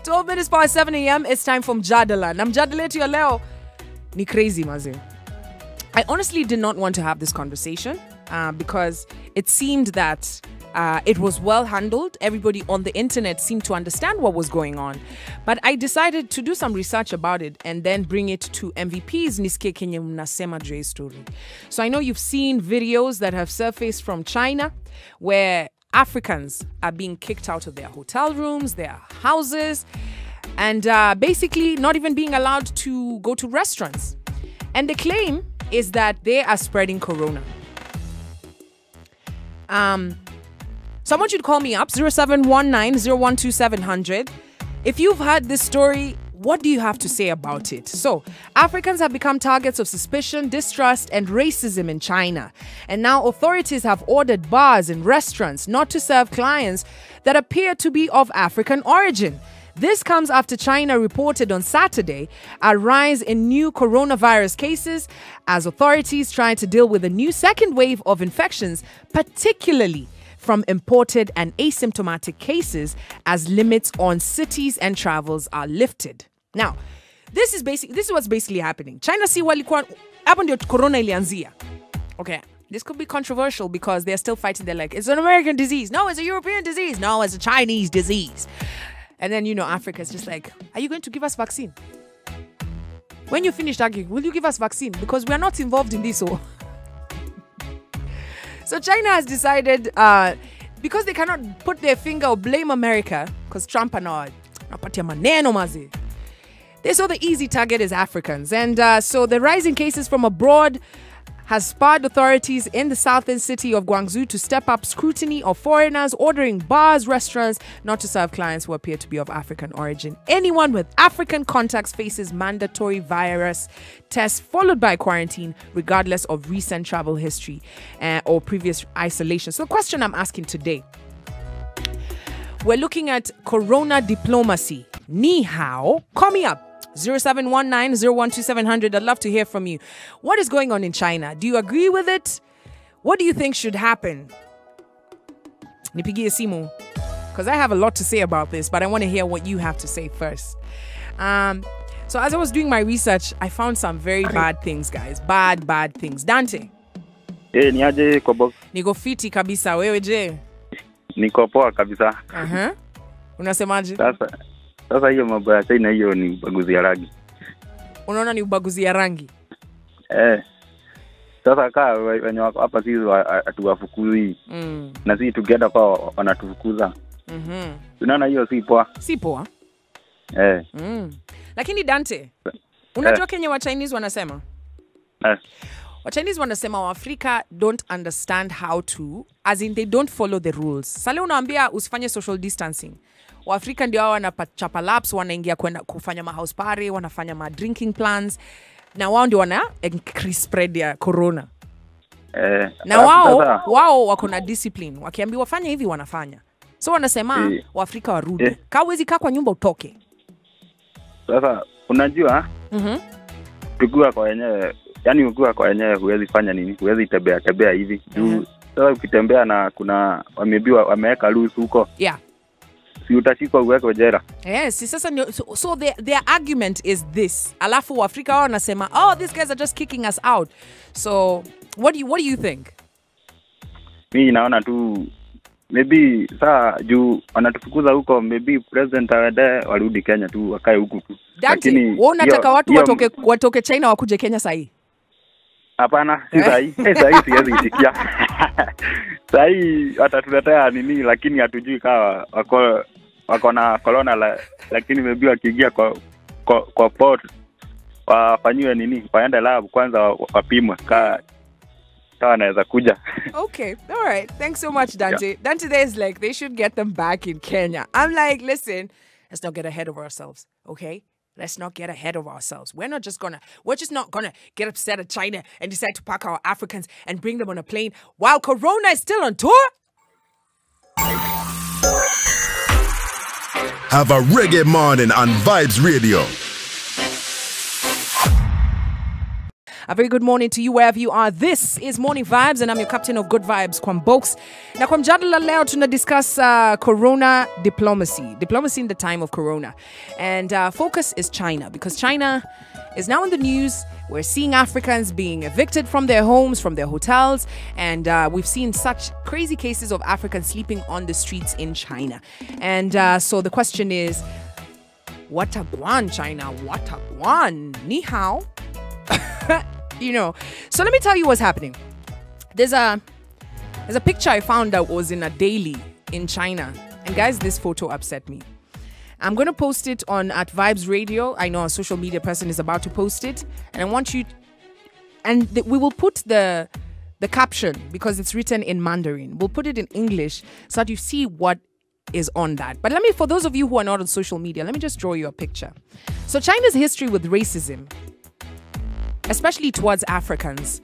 12 minutes past 7 a.m. It's time for Mjadala. Na Mjadala yetu ya leo ni crazy maze. I honestly did not want to have this conversation because it seemed that it was well handled. Everybody on the internet seemed to understand what was going on. But I decided to do some research about it and then bring it to MVP's Niske Kenya Mnasema Dre story. So I know you've seen videos that have surfaced from China where Africans are being kicked out of their hotel rooms, their houses, and basically not even being allowed to go to restaurants. And the claim is that they are spreading corona. So I want you to call me up, 0719-012-700. If you've heard this story, what do you have to say about it? So, Africans have become targets of suspicion, distrust, and racism in China. And now authorities have ordered bars and restaurants not to serve clients that appear to be of African origin. This comes after China reported on Saturday a rise in new coronavirus cases as authorities try to deal with a new second wave of infections, particularly from imported and asymptomatic cases as limits on cities and travels are lifted. Now, this is what's basically happening. China si walikuwa hapo ndio corona ilianzia. Okay, this could be controversial because they're still fighting. They're like, it's an American disease. No, it's a European disease. No, it's a Chinese disease. And then, Africa's just like, are you going to give us vaccine? When you finish arguing, will you give us vaccine? Because we are not involved in this. So China has decided, because they cannot put their finger or blame America, because Trump and all, they saw the easy target is Africans. And so the rising cases from abroad has spurred authorities in the southern city of Guangzhou to step up scrutiny of foreigners, ordering bars, restaurants not to serve clients who appear to be of African origin. Anyone with African contacts faces mandatory virus tests followed by quarantine, regardless of recent travel history or previous isolation. So the question I'm asking today, we're looking at corona diplomacy. Ni hao. Call me up. 0719-012-700. I'd love to hear from you. What is going on in China? Do you agree with it? What do you think should happen? Nipigie simu. Because I have a lot to say about this, but I want to hear what you have to say first. So as I was doing my research, I found some very bad things, guys. Bad things. Dante. Niaje Kambox. Niko fiti kabisa. Wewe je? Niko poa kabisa. Unasemaje? Sasa hiyo mambo ya China hiyo ni ubaguzi ya rangi. Unaona ni ubaguzi ya rangi? Sasa wenye wako hapa sisi atuwafukuzi. Na sisi together kwa wanatufukuza. Unaona hiyo si poa? Si poa. Lakini Dante, unajua Kenya wa Chinese wanasema? Wa Chinese wanasema wa Africa don't understand how to, as in they don't follow the rules. Sasa unaambia usifanye social distancing. Waafrika ndio wao wanachapa laps, wanaingia kwenda kufanya house party, wanafanya drinking plans, na wao ndio wana increase spread ya corona. Na wao wako na discipline. Wakiambiwa wafanye hivi wanafanya. So wanasema Waafrika warudi. Hawezi kaa kwa nyumba utoke. Sasa unajua? Ukiwa kwa wenyewe, yani ukiwa kwa wenyewe huwezi fanya nini? Huwezi tembea hivi. Sasa ukitembea na kuna wameweka rules huko. Yeah. Si utashikwa uwekwe jela. Yes, sasa so their argument is this. Alafu Afrika wao wanasema, "Oh, these guys are just kicking us out." So, what do you think? Mimi naona tu maybe saa juu wanatufukuza huko, maybe president warudi Kenya tu, wakae huku tu. Lakini wewe unataka watu watoke China wakuje Kenya sahi? Hapana, si sahi. Sahi siwezi itikia. Sahi watatuletea nini, lakini hatujui kama wako na corona, lakini maybe wakiingia kwa port wafanyiwe nini, waende lab kwanza wapimwe kama anaweza kuja. Okay, all right. Thanks so much, Dante. Yeah. Dante there is like, they should get them back in Kenya. I'm like, listen, let's not get ahead of ourselves, okay? Let's not get ahead of ourselves. We're just not gonna get upset at China and decide to pack our Africans and bring them on a plane while Corona is still on tour. Have a reggae morning on Vybez Radio. A very good morning to you wherever you are. This is Morning Vibes and I'm your captain of Good Vibes, Kambox. Na kwa mjadala leo tuna discuss corona diplomacy in the time of corona. And focus is China, because China is now in the news. We're seeing Africans being evicted from their homes, from their hotels, and we've seen such crazy cases of Africans sleeping on the streets in China. And so the question is, what a guan, China? What a guan? Ni hao? You know. So let me tell you what's happening. There's a picture I found that was in a daily in China. And guys, this photo upset me. I'm going to post it on at Vybez Radio. I know a social media person is about to post it. And I want you... And we will put the caption, because it's written in Mandarin. We'll put it in English so that you see what is on that. But for those of you who are not on social media, let me just draw you a picture. So China's history with racism, especially towards Africans,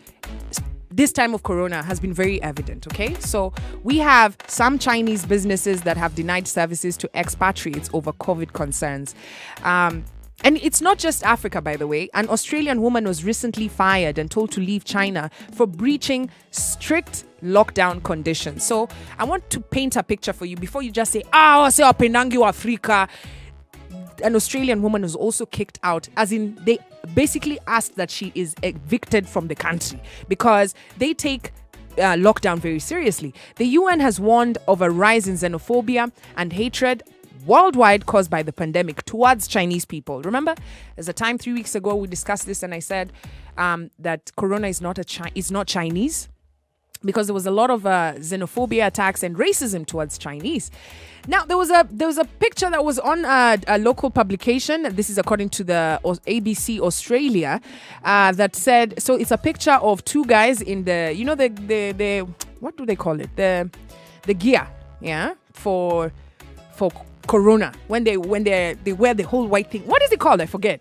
this time of corona has been very evident, okay? So we have some Chinese businesses that have denied services to expatriates over COVID concerns. And it's not just Africa, by the way. An Australian woman was recently fired and told to leave China for breaching strict lockdown conditions. So I want to paint a picture for you before you just say, say wapendangi wa Afrika. An Australian woman was also kicked out, as in they basically asked that she is evicted from the country because they take lockdown very seriously. The UN has warned of a rise in xenophobia and hatred worldwide caused by the pandemic towards Chinese people. Remember, there's a time 3 weeks ago we discussed this and I said that corona is not Chinese, because there was a lot of xenophobia attacks and racism towards Chinese. Now, there was a picture that was on a local publication. This is according to the ABC Australia, that said, so it's a picture of two guys in the, you know, the what do they call it? The gear, yeah, for corona, when they wear the whole white thing. What is it called? I forget.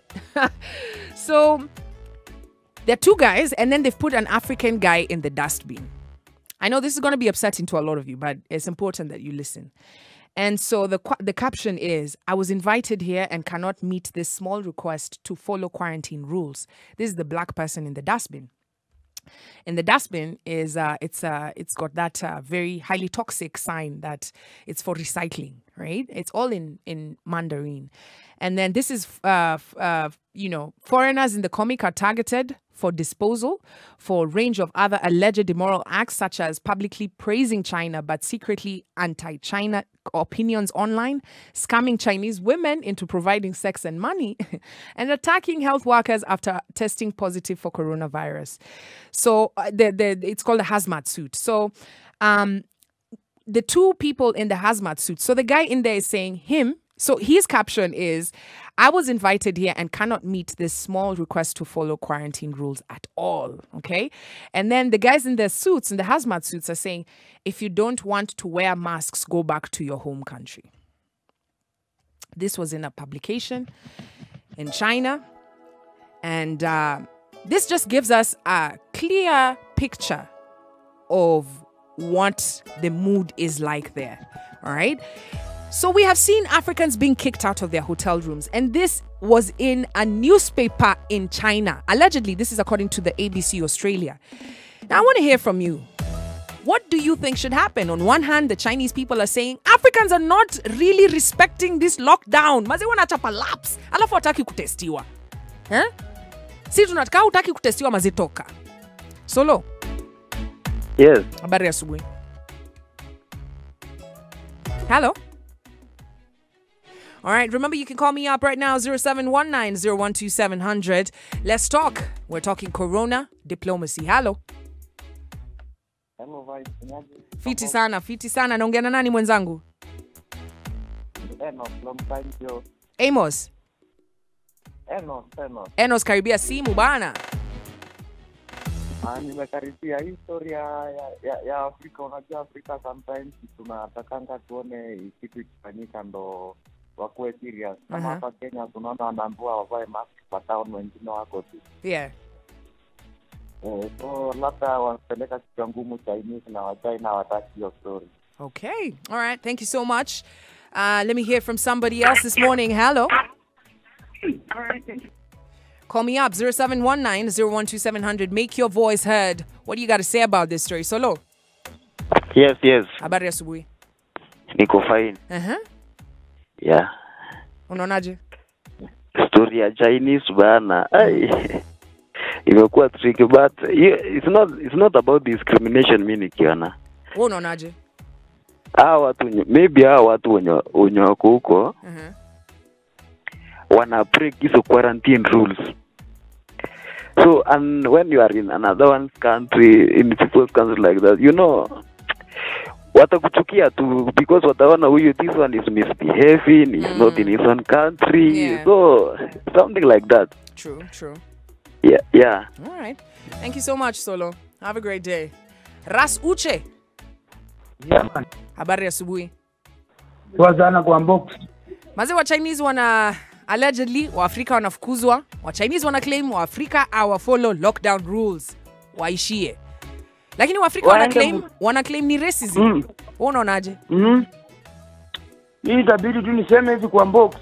So there are two guys, and then they've put an African guy in the dustbin. I know this is going to be upsetting to a lot of you, but it's important that you listen. And so the caption is, I was invited here and cannot meet this small request to follow quarantine rules. This is the black person in the dustbin. In the dustbin is it's got that very highly toxic sign that it's for recycling, right? It's all in Mandarin. And then this is you know, foreigners in the comic are targeted for disposal for a range of other alleged immoral acts, such as publicly praising China but secretly anti-China opinions online, scamming Chinese women into providing sex and money, and attacking health workers after testing positive for coronavirus. So it's called a hazmat suit. So the two people in the hazmat suit, so the guy in there is saying him. So his caption is, I was invited here and cannot meet this small request to follow quarantine rules at all. Okay. And then the guys in their suits, in the hazmat suits, are saying, if you don't want to wear masks, go back to your home country. This was in a publication in China. And this just gives us a clear picture of what the mood is like there. All right. So we have seen Africans being kicked out of their hotel rooms, and this was in a newspaper in China. Allegedly, this is according to the ABC Australia. Now, I want to hear from you. What do you think should happen? On one hand, the Chinese people are saying Africans are not really respecting this lockdown. Maze wanachapa laps. Alafu hataki kutestiwa. Si tunataka hutaki kutestiwa, maze toka. Solo. Yes. Habari asubuhi. Hello. All right, remember you can call me up right now, 0719-012-700. Let's talk. We're talking corona diplomacy. Hello. Hello, Vybez. Fiti sana. Naongea na nani mwenzangu? Enos, long time yo. Amos. Enos, karibia simu bana. Nimekaribia historia ya Afrika. Unajua Afrika sometimes tunatakanga tuone kitu ikifanyika ndo wakuwe serious. Kama hapa Kenya tunaona wanaambiwa wavae mask kwa town, wengine wako tu. Yeah. So labda wanapeleka kitu ngumu Chinese na Wachina wataki hiyo story. Okay. All right. Thank you so much. Let me hear from somebody else this morning. Hello. All right. Thank you. Call me up 0719-012-700. Make your voice heard. What do you got to say about this story? Solo. Yes. Habari asubuhi. Niko fine. Yeah. Unaonaje? Story ya Chinese bana. Imekuwa tricky, but it's not about discrimination mimi nikiona. Wewe unaonaje? Maybe watu wenye wako huko wana break hizo quarantine rules. So, and when you are in another one's country, in people's country like that, you know, watakuchukia tu because wataona huyu, this one is misbehaving, he's not in his own country. Yeah. So, something like that. True. Yeah. All right. Thank you so much, Solo. Have a great day. Ras Uche. Yeah, man. Habari asubuhi. Wazana kwa Kambox. Maze wa Chinese wana allegedly wa Afrika wanafukuzwa. Wa Chinese wana claim wa Afrika follow lockdown rules. Waishie. Lakini wa Afrika wana claim ni racism. Wewe unaonaje? Hii itabidi tu niseme hivi kwa Kambox.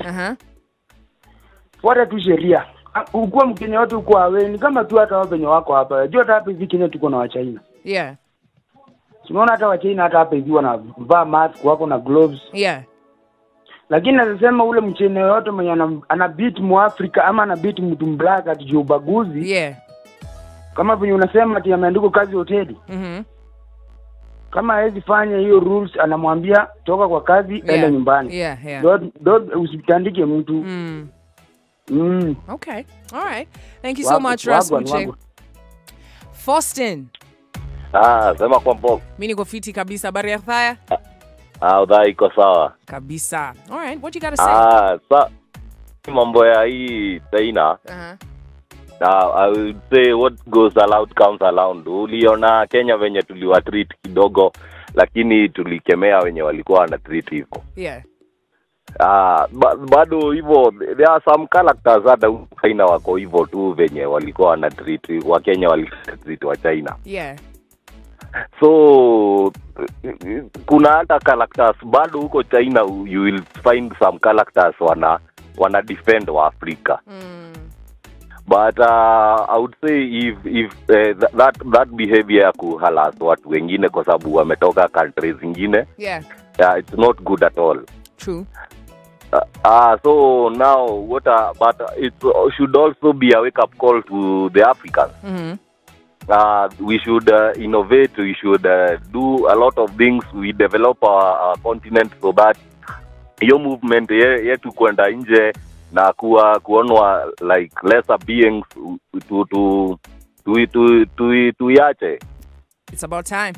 Fuata tu sheria. Ukua Mkenya wote uko aweni kama tu hata wapenye wako hapa. Unajua hata hapa hivi Kenya tuko na wa China. Yeah. Tunaona hata wa China hata hapa hivi wanavaa mask, wako na gloves. Yeah. Lakini nasema ule Mchina yote mwenye ana beat Muafrika ama ana beat mtu mblack ati ubaguzi. Yeah. Kama vile unasema ati ameandika kazi hoteli. Kama hawezi fanya hiyo rules, anamwambia toka kwa kazi enda nyumbani. Yeah. Don't usitandike mtu. Okay. All right. Thank you so much, Rasuche. Faustin. Sema kwa Kambox. Mimi niko fiti kabisa. Habari ya thaya? Udhaa iko sawa. Kabisa. All right. What you got to say? Mambo ya hii China. I would say what goes around comes around. Uliona Kenya venye tuliwa treat kidogo, lakini tulikemea wenye walikuwa wana treat hivyo. Yeah. Bado hivyo, there are some characters hata China wako hivyo tu venye walikuwa wana treat wa Kenya walitreat wa China. Yeah. So kuna hata characters bado huko China, you will find some characters wana defend wa Africa. But I would say if that behavior kuhalas watu wengine kwa sababu wametoka countries zingine, it's not good at all. True. So now but it should also be a wake up call to the Africans. We should innovate, we should do a lot of things, we develop our continent so that your movement yetu kwenda nje na kuonwa like lesser beings to yache. It's about time.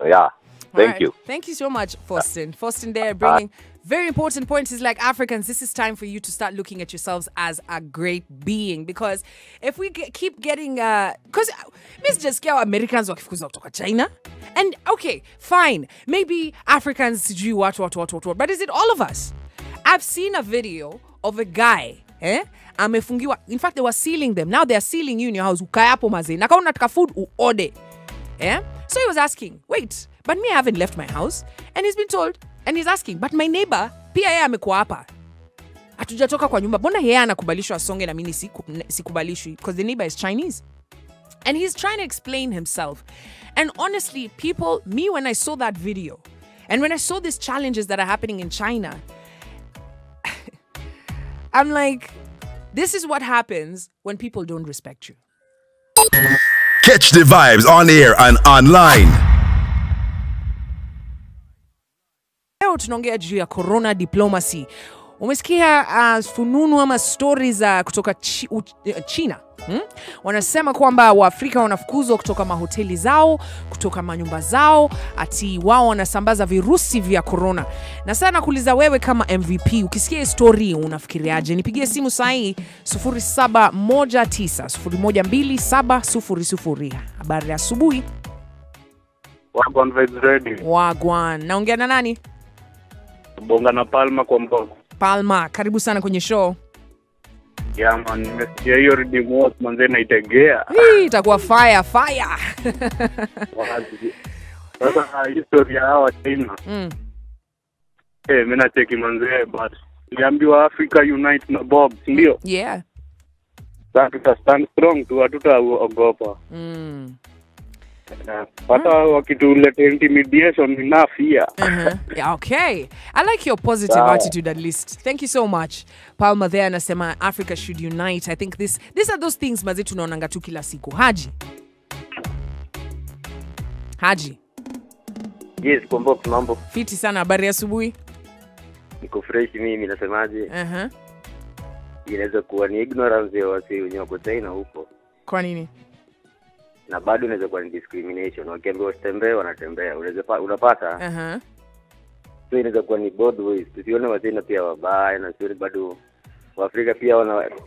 Yeah. Thank you. Thank you so much, Faustin. Faustin there bringing very important points. Is like, Africans, this is time for you to start looking at yourselves as a great being. Because if we keep getting... Because Miss Jessica, Americans wakifukuza kutoka China. And okay, fine. Maybe Africans sijui watu. But is it all of us? I've seen a video of a guy, amefungiwa. In fact, they were sealing them. Now they are sealing you in your house. Ukayapo maze. Naka unataka food uode. So he was asking, wait, but me, I haven't left my house. And he's been told, and he's asking, but my neighbor, pia yeye amekuwa hapa. Hatujatoka kwa nyumba. Mbona yeye anakubalishwa asonge na mimi sikubalishwi? Because the neighbor is Chinese. And he's trying to explain himself. And honestly, people, me, when I saw that video, and when I saw these challenges that are happening in China, I'm like, this is what happens when people don't respect you. Catch the vibes on air and online. Leo tunaongea juu ya corona diplomacy. Umesikia fununu ama stories kutoka China? Wanasema kwamba Waafrika wanafukuzwa kutoka mahoteli zao, kutoka manyumba zao, ati wao wanasambaza virusi vya corona. Na sana kuuliza wewe kama MVP, ukisikia story unafikiriaje? Nipigie simu saa hii 0719012700. Habari asubuhi. Wagwan Vybez Radio. Wagwan. Naongea na nani? Bonga na Palma kwa Kambox. Palma, karibu sana kwenye show. Yeah man, nimesikia hiyo remote manze naitegea. Itakuwa fire. Sasa historia hawa China. Mimi nacheki manze, but niambiwa Africa unite na Bob, ndio? Yeah. stand strong tu, hatutaogopa. Hata wakituleta intimidation enough here. Yeah, okay. I like your positive attitude at least. Thank you so much. Palma there anasema Africa should unite. I think these are those things mazi tunaonanga tu kila siku. Haji. Yes, Kambox mambo. Fiti sana, habari asubuhi. Niko fresh mimi, nasemaje? Inaweza kuwa ni ignorance ya wasi wenye wako China huko. Kwa nini? Na bado inaweza kuwa ni discrimination. Wakiambiwa watembee wanatembea. Unapata? So inaweza kuwa ni both ways. Tusione Wachina pia wabaya, na sio bado Waafrika pia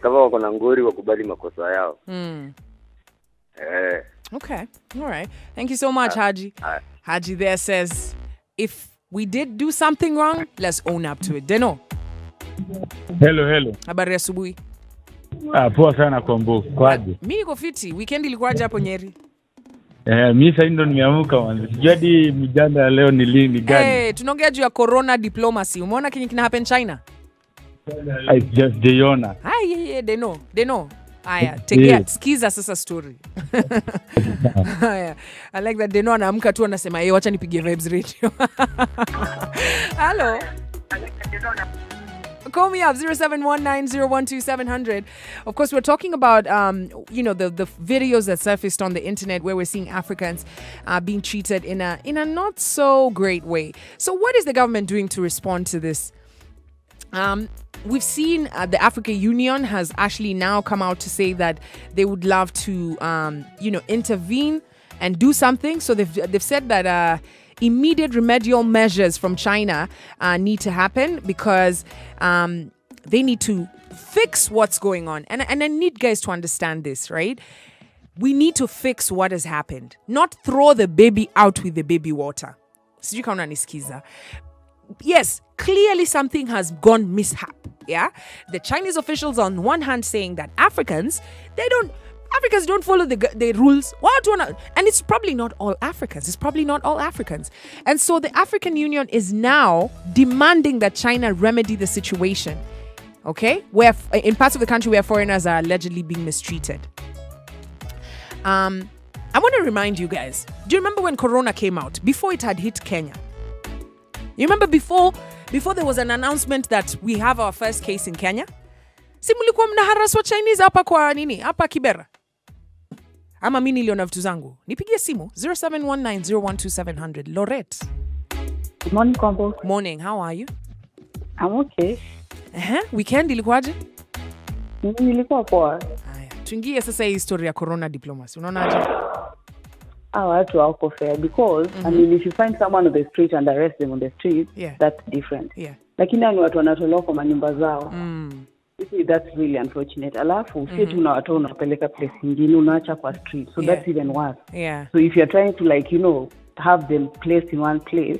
kama wako na ngori wakubali makosa yao. Okay. All right. Thank you so much, Haji. Haji there says, if we did do something wrong, let's own up to it. Deno. Hello. Habari asubuhi. Poa sana Kambox. Kwaje? Mimi niko fiti. Weekend ilikuwaje hapo Nyeri? Mimi sasa ndo nimeamka mwanzo. Sijui mjadala leo ni lini gani. Tunaongea juu ya corona diplomacy. Umeona kina happen China? I just Diona. Deno. Aya, tegea skiza sasa story. Aya, I like that Deno anaamka tu anasema, wacha nipige Vybez Radio." Hello. Call me up 0719012700. Of course, we're talking about the videos that surfaced on the internet where we're seeing Africans being treated in a not so great way. So what is the government doing to respond to this? We've seen the African Union has actually now come out to say that they would love to intervene and do something. So they've said that immediate remedial measures from China need to happen because they need to fix what's going on. And I need guys to understand this, right? We need to fix what has happened, not throw the baby out with the baby water. Sijui kama unanisikiza. Yes, clearly something has gone mishap. Yeah, the Chinese officials on one hand saying that Africans don't follow the rules. And it's probably not all Africans. And so the African Union is now demanding that China remedy the situation. Okay, where in parts of the country where foreigners are allegedly being mistreated. I want to remind you guys. Do you remember when Corona came out before it had hit Kenya? You remember before there was an announcement that we have our first case in Kenya? Si mulikuwa mnaharaswa Chinese hapa kwa nini? Hapa Kibera. Ama mimi niliona vitu zangu. Nipigie simu 0719012700. Lorette. Good morning, Kambox. Morning. How are you? I'm okay. Weekend ilikuwaje? Nilikuwa poa. Haya, tuingie sasa hii story ya corona diplomacy. Unaonaje? Watu wako fair because I mean, if you find someone on the street and arrest them on the street, that's different. Lakini ni watu wanatolewa kwa manyumba zao. That's really unfortunate. Alafu sisi tunawatoa unapeleka place nyingine unaacha kwa street. So that's even worse. So if you're trying to have them placed in one place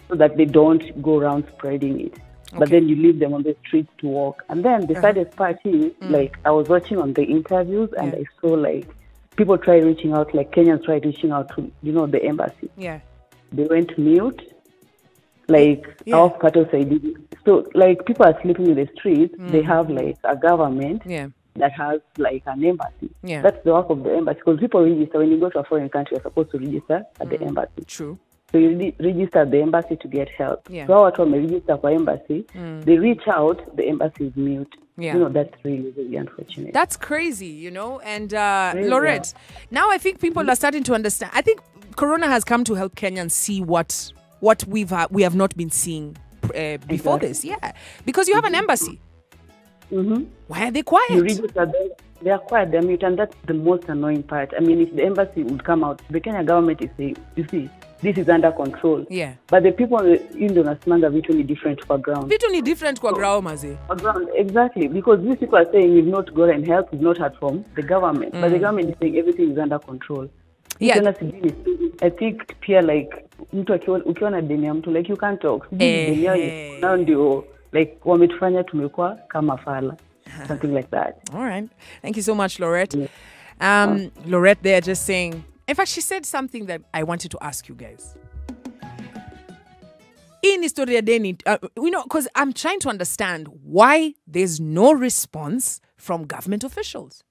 so that they don't go around spreading it. But then you leave them on the streets to walk. And then the saddest part is I was watching on the interviews and I saw people try reaching out, Kenyans tried reaching out to, the embassy. They went mute. Our part of Saidi. So, people are sleeping in the streets. They have, a government that has, an embassy. That's the work of the embassy. Because people register. When you go to a foreign country, you're supposed to register at the embassy. True. So, you register at the embassy to get help. So, what when they register for embassy, they reach out, the embassy is mute. That's really, really unfortunate. That's crazy, and Lorette, now I think people are starting to understand. I think Corona has come to help Kenyans see what we have not been seeing before this. Yeah, because you have an embassy. Why are they quiet? You register them, they are quiet, they're mute, and that's the most annoying part. I mean, if the embassy would come out, the Kenya government is saying, you see, this is under control. But the people in the Nasimanga vitu ni different kwa ground. Vitu ni different kwa ground, maze. Kwa ground, exactly. Because these people are saying we've not gotten help, we've not heard from the government. But the government is saying everything is under control. I think pia mtu ukiwa na deni ya mtu you can't talk. Deni yao now ndio wametufanya tumekuwa kama fala. Something like that. All right. Thank you so much, Lorette. Lorette there just saying, in fact, she said something that I wanted to ask you guys. In Historia Deni, because I'm trying to understand why there's no response from government officials.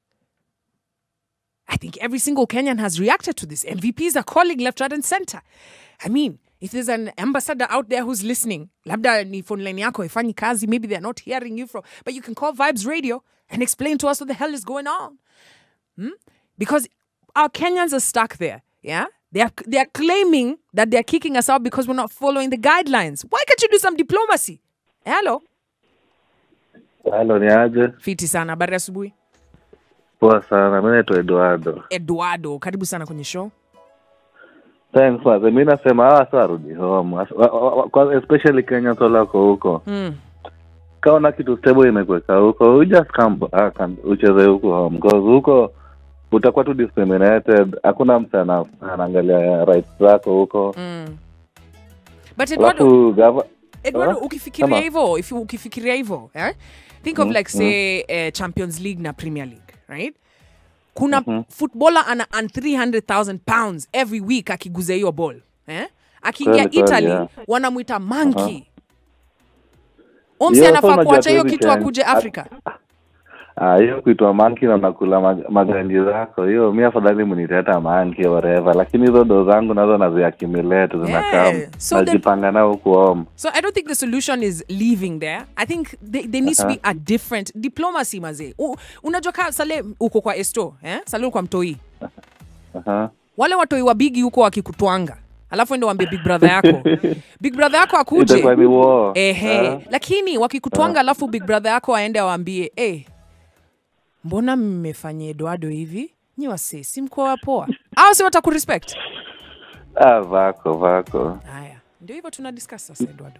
I think every single Kenyan has reacted to this. MVPs are calling left, right, and center. I mean, if there's an ambassador out there who's listening, labda ni phone line yako ifanyi kazi, maybe they're not hearing you from, but you can call Vybez Radio and explain to us what the hell is going on. Because our Kenyans are stuck there, yeah? They are claiming that they're kicking us out because we're not following the guidelines. Why can't you do some diplomacy? Hello? Hello, ni aje? Fiti sana, habari asubuhi. Poa sana, mimi naitwa Eduardo. Eduardo, karibu sana kwenye show. Thanks, man. Mimi nasema sarudi home. Especially Kenya tolako huko. Kaona kitu stable imekweka huko. You just come back and ucheze huko home. Because huko utakuwa tu discriminated. Hakuna mtu anaangalia rights zako huko. But Eduardo, ukifikiria hivyo, think of like say Champions League na Premier League, right? Kuna footballer ana earn 300,000 pounds every week akiguza hiyo ball. Akiingia Italy, wanamuita monkey. Omsi anafaa kuacha hiyo kitu akuje Afrika. Hiyo kuitwa monkey na nakula maganji zako. Hiyo mimi afadhali mniteta monkey whatever. Lakini hizo ndo zangu nazo naziaccumulate zinakaa. Najipanga nao huko. So I don't think the solution is leaving there. I think there needs to be a different diplomacy maze. Unajua kama sale uko kwa esto, sale kwa mtoi. Wale watoi wa bigi huko wakikutwanga. Alafu ndio waambie big brother yako. Big brother yako akuje. Lakini wakikutwanga alafu big brother yako aende awaambie, mbona mmefanya Eduardo hivi? Nyi wase si mko poa. Au si watakurespect? Vako. Haya. Ndio hivyo tuna discuss sasa Eduardo.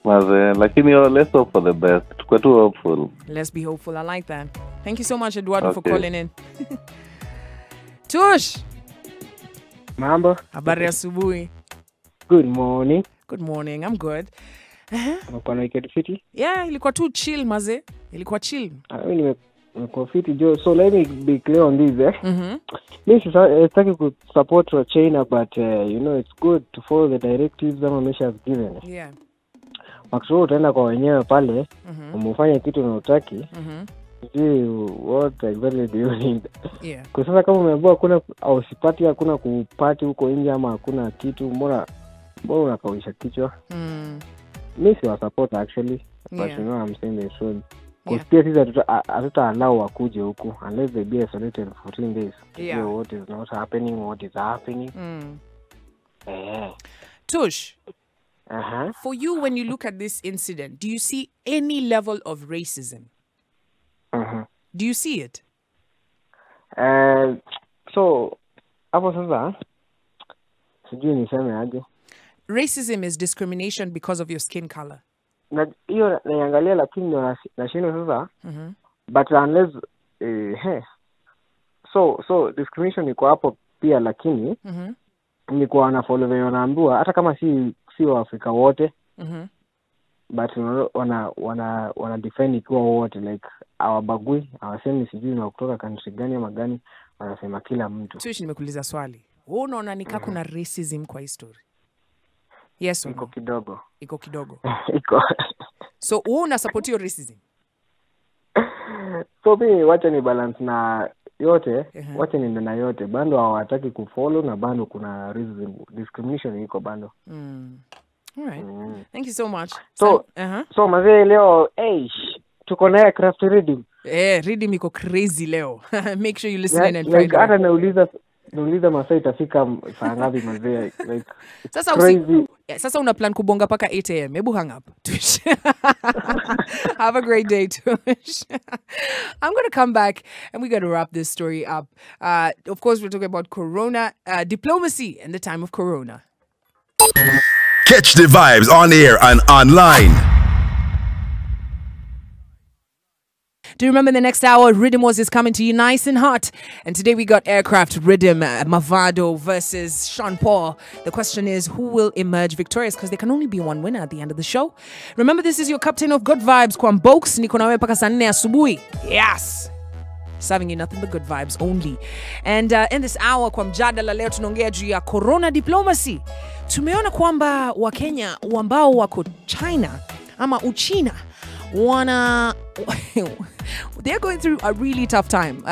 Maze, lakini let's hope for the best. Tukwe tu hopeful. Let's be hopeful. I like that. Thank you so much Eduardo for calling in. Tush. Mambo. Habari asubuhi. Good morning. Good morning. I'm good. Uko na weekend fiti? Yeah, ilikuwa tu chill maze. Ilikuwa chill. Mimi nimekuwa fiti jo. So let me be clear on this This is sitaki ku support China but you know it's good to follow the directives that Malaysia has given. Yeah. Makisho utaenda kwa wenyewe pale, umefanya kitu na utaki. What exactly do you need? Yeah. Kwa sasa kama umeambiwa kuna au sipati hakuna kupati huko nje ama hakuna kitu, mbona unakawisha kichwa? Mimi si wa support actually, but you know I'm saying the truth. Because sisi hatuta allow wakuje huko unless they be isolated 14 days. Yeah. So what is not happening, what is happening? Tush. For you, when you look at this incident, do you see any level of racism? Do you see it? So, hapo sasa sijui niseme aje. Racism is discrimination because of your skin color. Na hiyo naangalia lakini nashinda sasa. But unless so discrimination iko hapo pia lakini ni kwa wanafollow wanaambiwa hata kama si wa Afrika wote. But wana defend ikiwa wote like hawabagui, hawasemi sijui na kutoka country gani ama gani, wanasema kila mtu. Tuishi nimekuuliza swali. Wewe unaona nika kuna racism kwa history? Yes or no? Iko kidogo. Iko kidogo. Iko. So wewe una support your racism? So mimi wacha ni balance na yote, wacha ni na yote. Bando hawataki kufollow na bando kuna racism, discrimination iko bando. All right. Thank you so much. So mazee leo tuko na craft reading. Reading iko crazy leo. Make sure you listen and find out. Hata nauliza masaa itafika saa ngapi mazee like sasa una plan kubonga paka 8 AM. Hebu hang up. Have a great day, Tush. I'm going to come back and we're going to wrap this story up. Of course, we're talking about corona, diplomacy in the time of corona. Catch the vibes on air and online. Do you remember the next hour? Rhythm is coming to you nice and hot. And today we got Aircraft Rhythm, Mavado versus Sean Paul. The question is, who will emerge victorious? Because there can only be one winner at the end of the show. Remember, this is your captain of good vibes, Kambox. Niko nawe paka saa 4 asubuhi. Yes! Serving you nothing but good vibes only. And in this hour, kwa mjadala leo tunaongea juu ya corona diplomacy. Tumeona kwamba Wakenya ambao wako China ama Uchina they're going through a really tough time.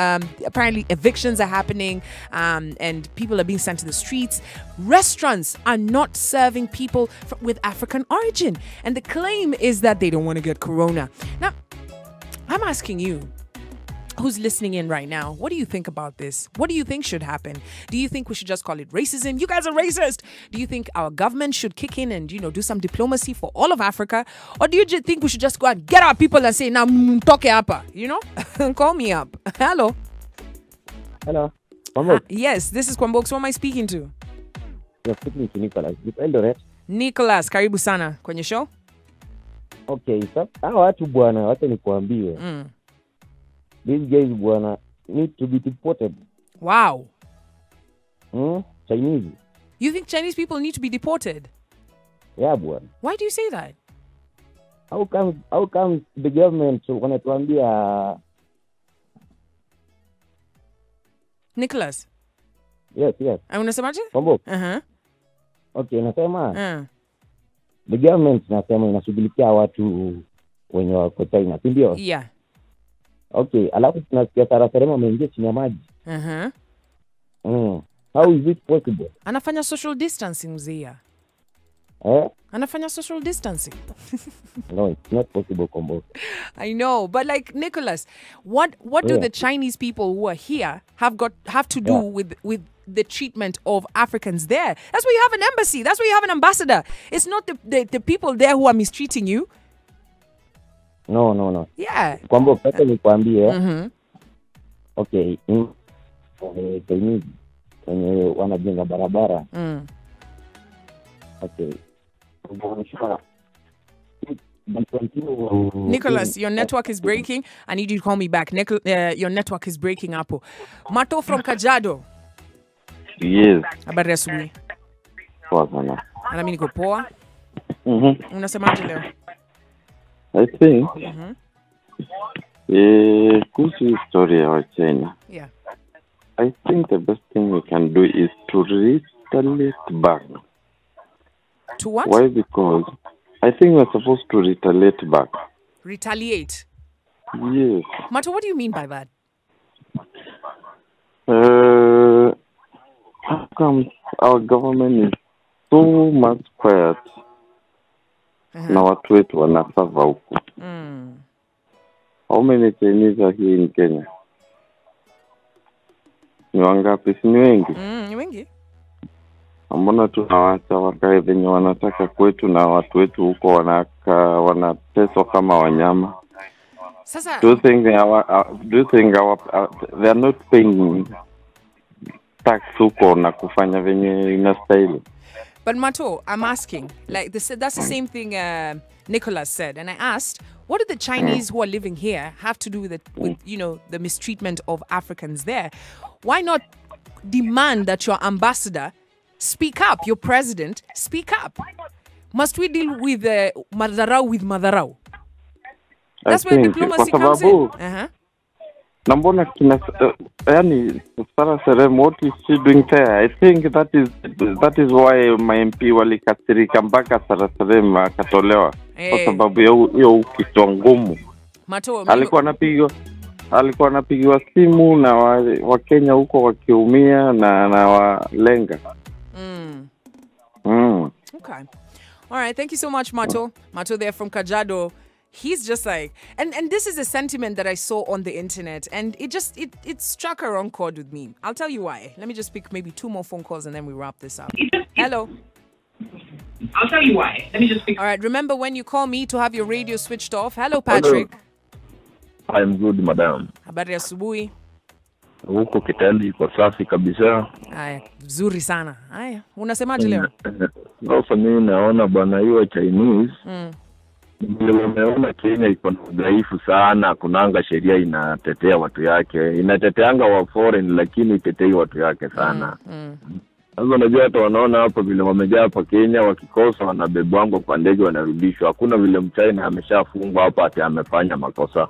Apparently evictions are happening, and people are being sent to the streets. Restaurants are not serving people with African origin, and the claim is that they don't want to get corona. Now, I'm asking you, who's listening in right now, what do you think about this? What do you think should happen? Do you think we should just call it racism? You guys are racist. Do you think our government should kick in and, do some diplomacy for all of Africa? Or do you just think we should just go and get our people and say, now, toke apa, Call me up. Hello. Hello. Kambox. Yes, this is Kambox. Who am I speaking to? You're speaking to Nicholas. Eldoret. Nicholas, karibu sana kwenye show. Okay, so hawa watu bwana, wacha nikuambie. These guys bwana need to be deported. Wow. Chinese. You think Chinese people need to be deported? Yeah, bwana. Why do you say that? How come the government wanatuambia Nicholas? Yes. Unasemaje? Kambox. Okay, nasema. The government nasema inashughulikia watu wenye wako China, si ndio? Yeah. Okay, alafu tunasikia Sarasarema ameingia chini ya maji. How is it possible? Anafanya social distancing mzee. Anafanya social distancing. No, it's not possible, Kambox. I know, but like Nicholas, what do the Chinese people who are here have to do with the treatment of Africans there? That's why you have an embassy. That's why you have an ambassador. It's not the people there who are mistreating you. No. Yeah. Kambox, sasa nikwambie. Okay, Chinese wenye wanajenga barabara. Okay. Nicholas, your network is breaking. I need you to call me back. Your network is breaking up. Mato from Kajiado. Yes. Habari asubuhi. Poa sana. Na mimi niko poa. Unasemaje leo? I think kuhusu historia wa China. Yeah. I think the best thing we can do is to retaliate back. To what? Why? Because I think we're supposed to retaliate back. Retaliate? Yes. Mato, what do you mean by that? How come our government is so much quiet? Na watu wetu wanasava huku. How many Chinese are here in Kenya? Ni wangapi? Si ni wengi? Ni wengi. Mbona tunawaacha wakae venye wanataka kwetu na watu wetu huko wanateswa kama wanyama? Sasa, do you think they are not paying tax huko na kufanya venye inastahili? But Mato, I'm asking, like that's the same thing Nicholas said, and I asked, what do the Chinese who are living here have to do with the mistreatment of Africans there? Why not demand that your ambassador speak up, your president speak up? Must we deal with madharau with madharau? That's where diplomacy comes in. Nambona yani Sarasarema, what is she doing there? I think that is why my MP walikasirika mpaka Sarasarema akatolewa kwa sababu ya ukitwa ngumu. Mato, alikuwa anapigiwa simu na wa Kenya huko wakiumia na walenga. Okay. All right, thank you so much, Mato. Mato there from Kajiado. He's just like, and this is a sentiment that I saw on the internet, and it struck a wrong chord with me. I'll tell you why. Let me just pick maybe 2 more phone calls and then we wrap this up. Hello. I'll tell you why. Let me just pick. All right, remember when you call me to have your radio switched off. Hello, Patrick. Hello. I'm good, madam. Habari asubuhi. Huko Kitale iko safi kabisa. Haya, vizuri sana. Haya, unasemaje leo? Sasa mimi naona bwana hiyo Chinese. Nimeona Kenya iko na udhaifu sana, kunanga sheria inatetea watu yake. Inateteanga wa foreign lakini itetei watu yake sana. Sasa unajua hata wanaona hapo vile wamejaa hapa Kenya wakikosa wanabebwango kwa ndege wanarudishwa. Hakuna vile mchina ameshafungwa hapa ati amefanya makosa.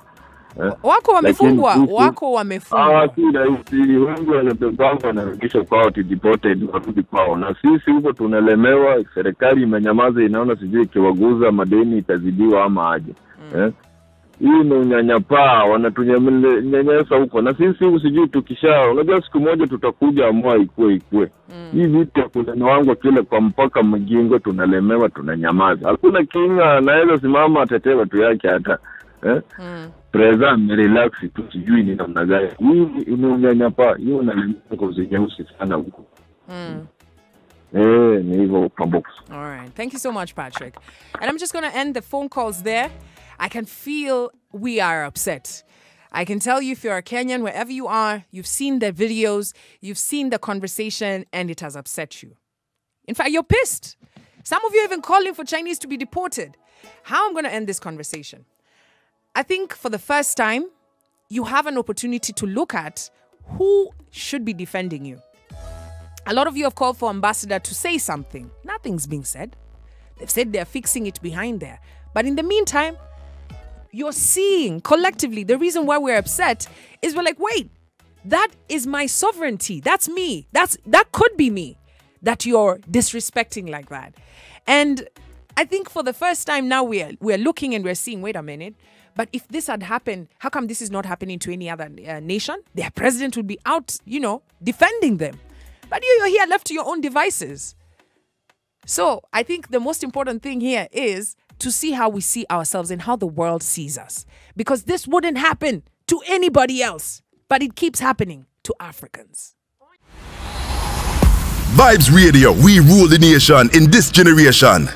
Wako wamefungwa. Kila hizi wengi wanabebwango wanarudishwa kwao deported warudi kwao. Na sisi huko tunalemewa, serikali imenyamaza inaona sijui kiwaguza madeni itazidiwa ama aje. Hii ni unyanyapaa, wanatunyanyasa huko. Na sisi usijui unajua siku moja tutakuja amua ikue. Hii vitu kuna wangu kile kwa mpaka mjingo tunalemewa tunanyamaza. Hakuna kinga anaweza simama atetee watu yake hata. Preza relax tu sijui ni namna gani. Hii ni unyanyapaa, hii unalemewa kwa uzinyeusi sana huko. Ni hivyo Kambox. All right. Thank you so much, Patrick. And I'm just going to end the phone calls there. I can feel we are upset. I can tell you if you're a Kenyan, wherever you are, you've seen the videos, you've seen the conversation, and it has upset you. In fact, you're pissed. Some of you are even calling for Chinese to be deported. How I'm going to end this conversation? I think for the first time, you have an opportunity to look at who should be defending you. A lot of you have called for Ambassador to say something. Nothing's being said. They've said they're fixing it behind there. But in the meantime, you're seeing collectively the reason why we're upset is we're like, wait, that is my sovereignty. That's me. That could be me that you're disrespecting like that. And I think for the first time now we're looking and we're seeing, wait a minute, but if this had happened, how come this is not happening to any other nation? Their president would be out, defending them. But you're here left to your own devices. So I think the most important thing here is to see how we see ourselves and how the world sees us. Because this wouldn't happen to anybody else, but it keeps happening to Africans. Vybez Radio, we rule the nation in this generation.